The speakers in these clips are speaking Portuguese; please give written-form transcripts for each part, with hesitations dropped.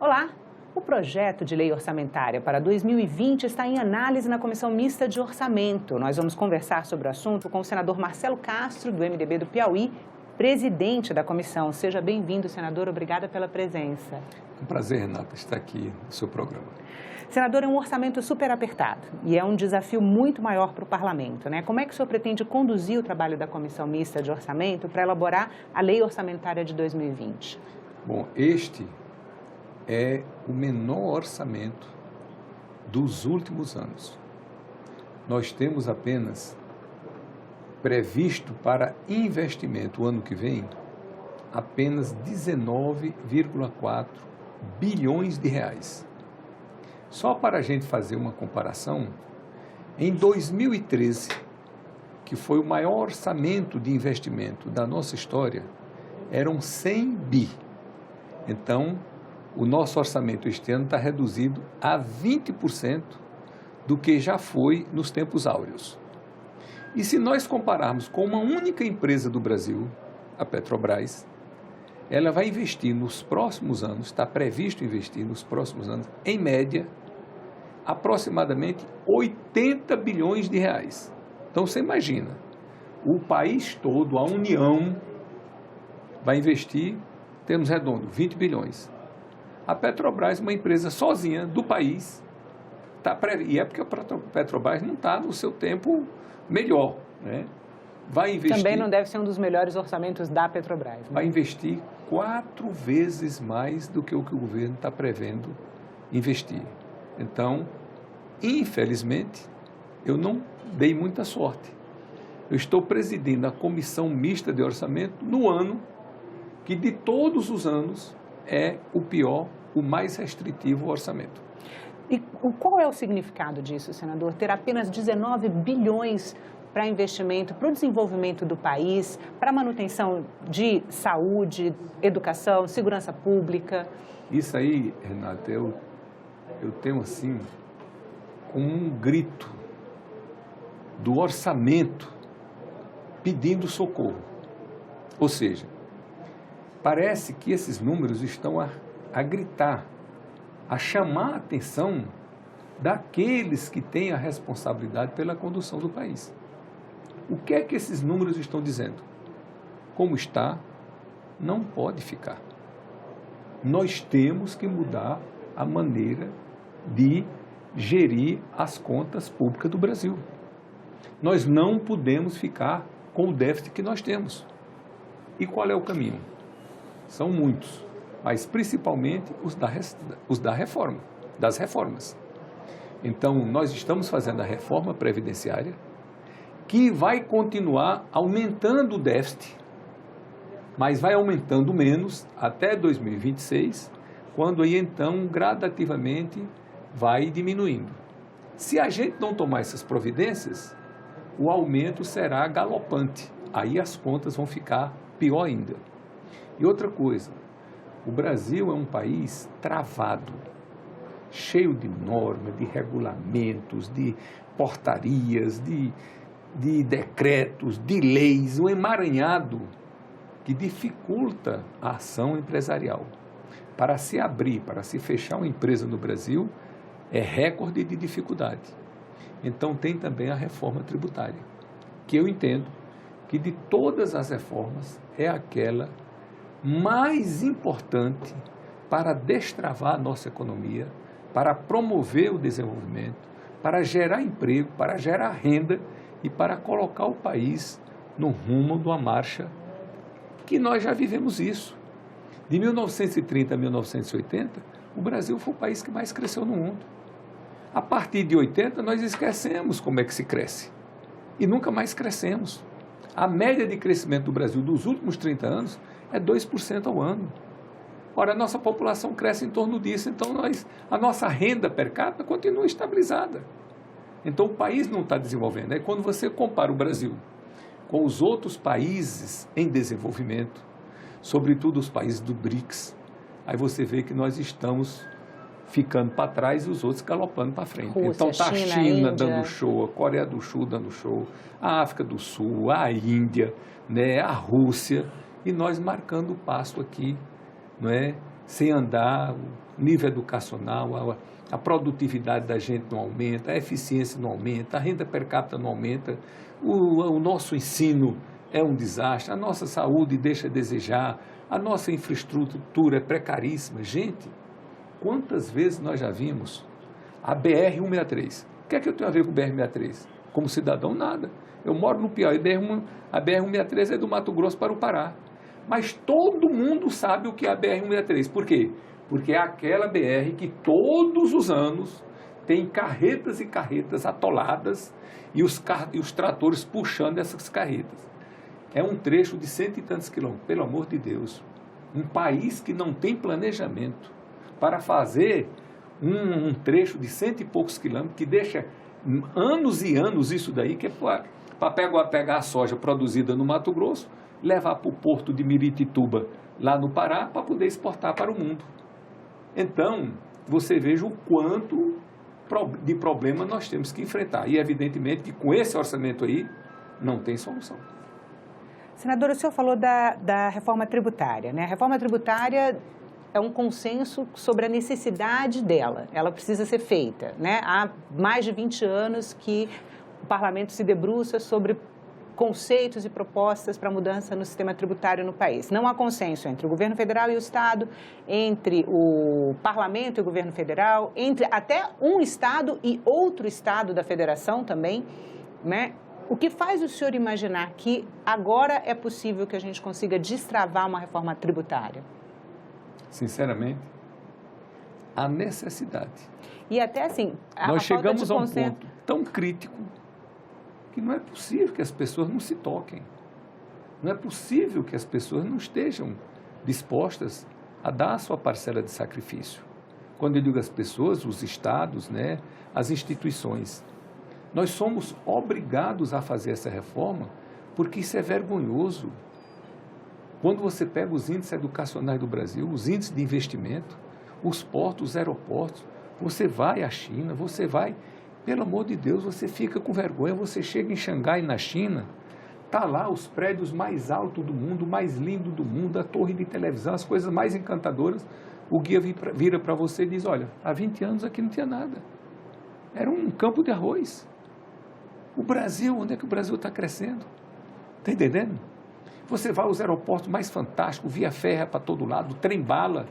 Olá! O projeto de lei orçamentária para 2020 está em análise na Comissão Mista de Orçamento. Nós vamos conversar sobre o assunto com o senador Marcelo Castro, do MDB do Piauí, presidente da comissão. Seja bem-vindo, senador. Obrigada pela presença. É um prazer, Renata, estar aqui no seu programa. Senador, é um orçamento super apertado e é um desafio muito maior para o parlamento, né? Como é que o senhor pretende conduzir o trabalho da Comissão Mista de Orçamento para elaborar a lei orçamentária de 2020? Bom, este é o menor orçamento dos últimos anos. Nós temos apenas previsto para investimento o ano que vem apenas 19,4 bilhões de reais. Só para a gente fazer uma comparação, em 2013, que foi o maior orçamento de investimento da nossa história, eram 100 bi. Então, o nosso orçamento este ano está reduzido a 20% do que já foi nos tempos áureos. E se nós compararmos com uma única empresa do Brasil, a Petrobras, ela vai investir nos próximos anos, está previsto investir nos próximos anos, em média, aproximadamente 80 bilhões de reais. Então, você imagina, o país todo, a União, vai investir, temos redondo, 20 bilhões. A Petrobras, uma empresa sozinha do país, e é porque a Petrobras não está no seu tempo melhor, né? Vai investir, também não deve ser um dos melhores orçamentos da Petrobras, né? Vai investir 4 vezes mais do que o governo está prevendo investir. Então, infelizmente, eu não dei muita sorte. Eu estou presidindo a Comissão Mista de Orçamento no ano que, de todos os anos, é o pior, o mais restritivo orçamento. E qual é o significado disso, senador? Ter apenas 19 bilhões para investimento, para o desenvolvimento do país, para a manutenção de saúde, educação, segurança pública? Isso aí, Renata, eu tenho assim, como um grito do orçamento pedindo socorro. Ou seja, parece que esses números estão a gritar, a chamar a atenção daqueles que têm a responsabilidade pela condução do país. O que é que esses números estão dizendo? Como está, não pode ficar. Nós temos que mudar a maneira de gerir as contas públicas do Brasil. Nós não podemos ficar com o déficit que nós temos. E qual é o caminho? São muitos, mas principalmente os das reformas. Então, nós estamos fazendo a reforma previdenciária, que vai continuar aumentando o déficit, mas vai aumentando menos até 2026, quando aí então, gradativamente, vai diminuindo. Se a gente não tomar essas providências, o aumento será galopante, aí as contas vão ficar pior ainda. E outra coisa, o Brasil é um país travado, cheio de normas, de regulamentos, de portarias, de decretos, de leis, um emaranhado que dificulta a ação empresarial. Para se abrir, para se fechar uma empresa no Brasil, é recorde de dificuldade. Então tem também a reforma tributária, que eu entendo que de todas as reformas é aquela mais importante para destravar a nossa economia, para promover o desenvolvimento, para gerar emprego, para gerar renda e para colocar o país no rumo de uma marcha que nós já vivemos isso. De 1930 a 1980, o Brasil foi o país que mais cresceu no mundo. A partir de 80, nós esquecemos como é que se cresce e nunca mais crescemos. A média de crescimento do Brasil dos últimos 30 anos é 2% ao ano. Ora, a nossa população cresce em torno disso, então a nossa renda per capita continua estabilizada. Então o país não está desenvolvendo. Aí quando você compara o Brasil com os outros países em desenvolvimento, sobretudo os países do BRICS, aí você vê que nós estamos ficando para trás e os outros galopando para frente. Rússia, então está a China, China Índia, dando show, a Coreia do Sul dando show, a África do Sul, a Índia, né, a Rússia, e nós marcando o passo aqui, não é, sem andar, o nível educacional, a produtividade da gente não aumenta, a eficiência não aumenta, a renda per capita não aumenta, o nosso ensino é um desastre, a nossa saúde deixa a desejar, a nossa infraestrutura é precaríssima. Gente, quantas vezes nós já vimos a BR-163? O que é que eu tenho a ver com o BR-163? Como cidadão, nada. Eu moro no Piauí, a BR-163 é do Mato Grosso para o Pará. Mas todo mundo sabe o que é a BR-163. Por quê? Porque é aquela BR que todos os anos tem carretas e carretas atoladas e os tratores puxando essas carretas. É um trecho de 100 e tantos quilômetros. Pelo amor de Deus, um país que não tem planejamento para fazer um trecho de 100 e poucos quilômetros, que deixa anos e anos isso daí, que é para pegar a soja produzida no Mato Grosso, levar para o porto de Miritituba, lá no Pará, para poder exportar para o mundo. Então, você veja o quanto de problema nós temos que enfrentar. E, evidentemente, que com esse orçamento aí, não tem solução. Senador, o senhor falou da reforma tributária, né? A reforma tributária é um consenso sobre a necessidade dela. Ela precisa ser feita, né? Há mais de 20 anos que o parlamento se debruça sobre conceitos e propostas para mudança no sistema tributário no país. Não há consenso entre o governo federal e o estado, entre o parlamento e o governo federal, entre até um estado e outro estado da federação também, né? O que faz o senhor imaginar que agora é possível que a gente consiga destravar uma reforma tributária? Sinceramente, a necessidade. E até assim, nós chegamos a um ponto tão crítico que não é possível que as pessoas não se toquem. Não é possível que as pessoas não estejam dispostas a dar a sua parcela de sacrifício. Quando eu digo as pessoas, os estados, né, as instituições. Nós somos obrigados a fazer essa reforma porque isso é vergonhoso. Quando você pega os índices educacionais do Brasil, os índices de investimento, os portos, os aeroportos, você vai à China, você vai, pelo amor de Deus, você fica com vergonha, você chega em Xangai, na China, está lá os prédios mais altos do mundo, mais lindos do mundo, a torre de televisão, as coisas mais encantadoras, o guia vira para você e diz, olha, há 20 anos aqui não tinha nada, era um campo de arroz. O Brasil, onde é que o Brasil está crescendo? Está entendendo? Você vai aos aeroportos mais fantásticos, via férrea para todo lado, trem-bala,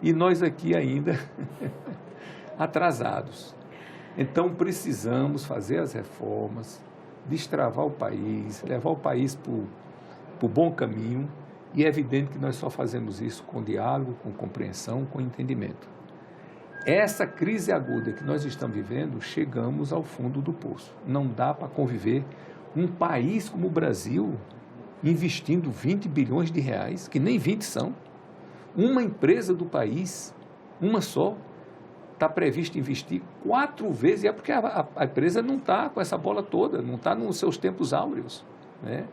e nós aqui ainda atrasados. Então, precisamos fazer as reformas, destravar o país, levar o país para o bom caminho, e é evidente que nós só fazemos isso com diálogo, com compreensão, com entendimento. Essa crise aguda que nós estamos vivendo, chegamos ao fundo do poço. Não dá para conviver um país como o Brasil investindo 20 bilhões de reais, que nem 20 são. Uma empresa do país, uma só, está prevista investir 4 vezes, e é porque a empresa não está com essa bola toda, não está nos seus tempos áureos, né?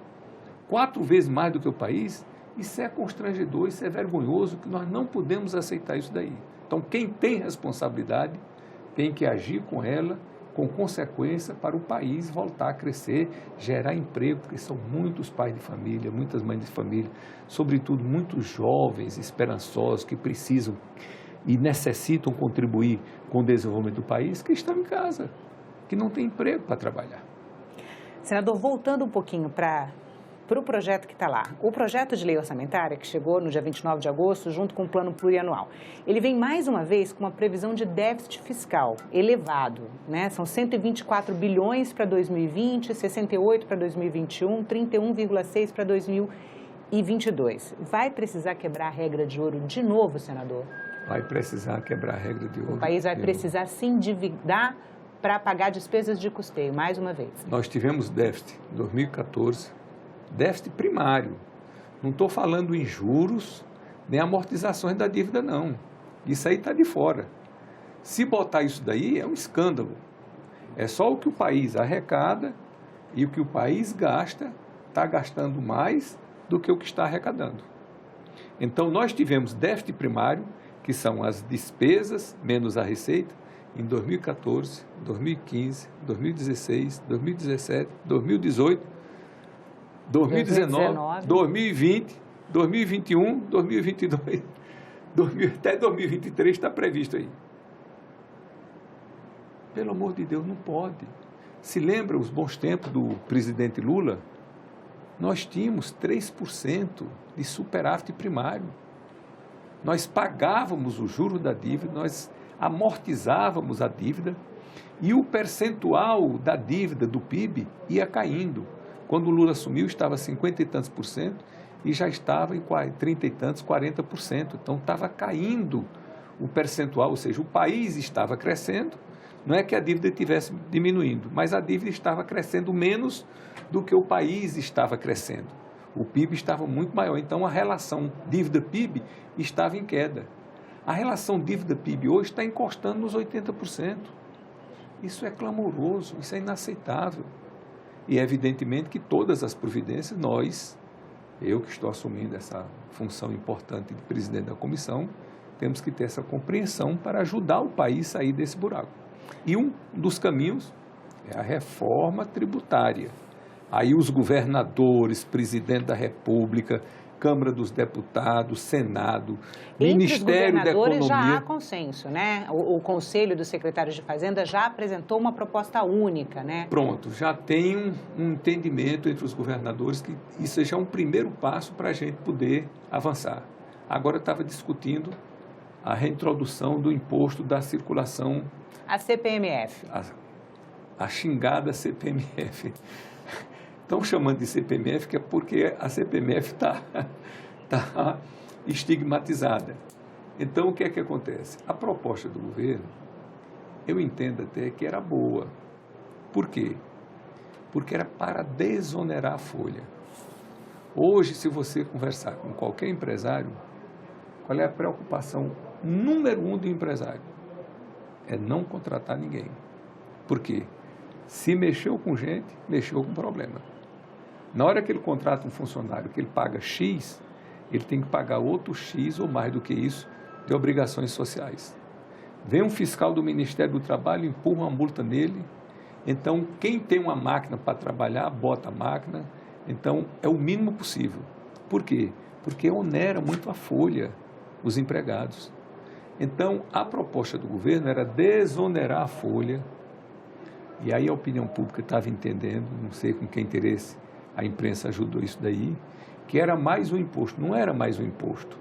4 vezes mais do que o país. Isso é constrangedor, isso é vergonhoso, que nós não podemos aceitar isso daí. Então, quem tem responsabilidade tem que agir com ela, com consequência, para o país voltar a crescer, gerar emprego, porque são muitos pais de família, muitas mães de família, sobretudo muitos jovens esperançosos que precisam e necessitam contribuir com o desenvolvimento do país, que estão em casa, que não têm emprego para trabalhar. Senador, voltando um pouquinho para o projeto que está lá. O projeto de lei orçamentária, que chegou no dia 29 de agosto, junto com o plano plurianual, ele vem mais uma vez com uma previsão de déficit fiscal elevado, né? São 124 bilhões para 2020, 68 para 2021, 31,6 para 2022. Vai precisar quebrar a regra de ouro de novo, senador? Vai precisar quebrar a regra de ouro. O país vai precisar se endividar para pagar despesas de custeio, mais uma vez. Nós tivemos déficit em 2014, déficit primário. Não estou falando em juros, nem amortizações da dívida, não. Isso aí está de fora. Se botar isso daí, é um escândalo. É só o que o país arrecada e o que o país gasta, está gastando mais do que o que está arrecadando. Então, nós tivemos déficit primário, que são as despesas menos a receita, em 2014, 2015, 2016, 2017, 2018, 2019, 2020, 2021, 2022. Até 2023 está previsto aí. Pelo amor de Deus, não pode. Se lembra os bons tempos do presidente Lula? Nós tínhamos 3% de superávit primário. Nós pagávamos o juro da dívida, nós amortizávamos a dívida e o percentual da dívida do PIB ia caindo. Quando o Lula assumiu, estava 50 e tantos por cento e já estava em 30 e tantos, 40%. Então, estava caindo o percentual, ou seja, o país estava crescendo, não é que a dívida estivesse diminuindo, mas a dívida estava crescendo menos do que o país estava crescendo. O PIB estava muito maior, então a relação dívida-PIB estava em queda. A relação dívida-PIB hoje está encostando nos 80%. Isso é clamoroso, isso é inaceitável. E evidentemente que todas as providências, eu que estou assumindo essa função importante de presidente da comissão, temos que ter essa compreensão para ajudar o país a sair desse buraco. E um dos caminhos é a reforma tributária. Aí os governadores, presidente da República, Câmara dos Deputados, Senado, Ministério da Economia... Entre os governadores já há consenso, né? O Conselho dos Secretários de Fazenda já apresentou uma proposta única, né? Pronto, já tem um entendimento entre os governadores que isso já é um primeiro passo para a gente poder avançar. Agora estava discutindo a reintrodução do imposto da circulação... A CPMF. A xingada CPMF. Estão chamando de CPMF que é porque a CPMF está estigmatizada. Então, o que é que acontece? A proposta do governo, eu entendo até que era boa. Por quê? Porque era para desonerar a folha. Hoje, se você conversar com qualquer empresário, qual é a preocupação número 1 do empresário? É não contratar ninguém. Por quê? Se mexeu com gente, mexeu com problema. Na hora que ele contrata um funcionário que ele paga X, ele tem que pagar outro X ou mais do que isso de obrigações sociais. Vem um fiscal do Ministério do Trabalho, empurra uma multa nele. Então, quem tem uma máquina para trabalhar, bota a máquina. Então, é o mínimo possível. Por quê? Porque onera muito a folha, os empregados. Então, a proposta do governo era desonerar a folha. E aí a opinião pública estava entendendo, não sei com que interesse, a imprensa ajudou isso daí, que era mais um imposto. Não era mais um imposto.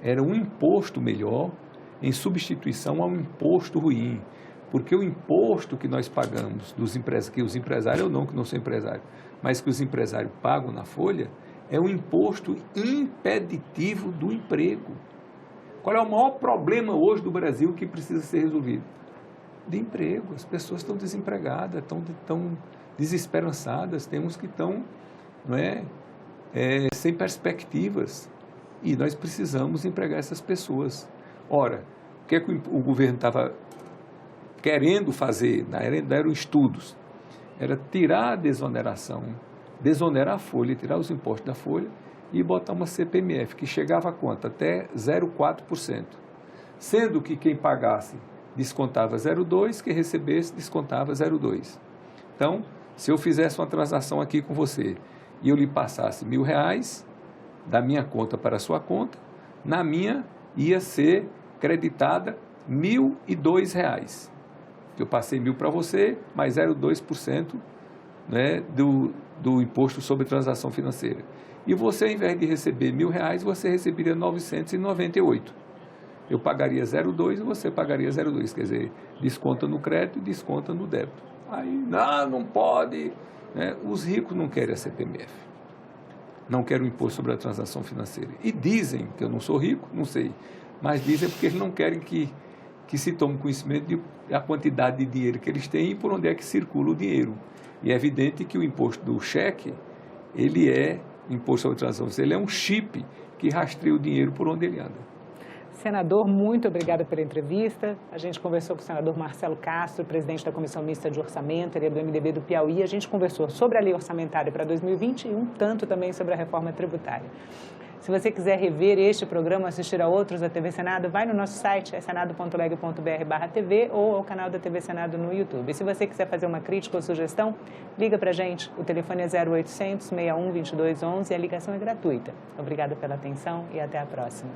Era um imposto melhor em substituição a um imposto ruim. Porque o imposto que nós pagamos, que os empresários, eu não, que não sou empresário, mas que os empresários pagam na folha, é um imposto impeditivo do emprego. Qual é o maior problema hoje do Brasil que precisa ser resolvido? De emprego. As pessoas estão desempregadas, estão desesperançadas, tem uns que estão sem perspectivas. E nós precisamos empregar essas pessoas. Ora, o que é que o governo estava querendo fazer, eram estudos, era tirar a desoneração, desonerar a folha, tirar os impostos da folha e botar uma CPMF, que chegava a quanto? Até 0,4%. Sendo que quem pagasse descontava 0,2%, quem recebesse descontava 0,2%. Então, se eu fizesse uma transação aqui com você e eu lhe passasse R$1.000 da minha conta para a sua conta, na minha ia ser creditada R$1.002. Eu passei 1.000 para você, mais 0,2%, né, do imposto sobre transação financeira. E você, ao invés de receber R$1.000, você receberia 998. Eu pagaria 0,2 e você pagaria 0,2. Quer dizer, desconta no crédito e desconta no débito. Aí, não pode. Né? Os ricos não querem a CPMF. Não querem o imposto sobre a transação financeira. E dizem que eu não sou rico, não sei. Mas dizem porque eles não querem que se tome conhecimento da quantidade de dinheiro que eles têm e por onde é que circula o dinheiro. E é evidente que o imposto do cheque, imposto sobre transação financeira, ele é um chip que rastreia o dinheiro por onde ele anda. Senador, muito obrigada pela entrevista. A gente conversou com o senador Marcelo Castro, presidente da Comissão Mista de Orçamento, ele é do MDB do Piauí. A gente conversou sobre a lei orçamentária para 2020 e um tanto também sobre a reforma tributária. Se você quiser rever este programa, assistir a outros da TV Senado, vai no nosso site, senado.leg.br/TV ou ao canal da TV Senado no YouTube. E se você quiser fazer uma crítica ou sugestão, liga para a gente. O telefone é 0800 61 22 11 e a ligação é gratuita. Obrigada pela atenção e até a próxima.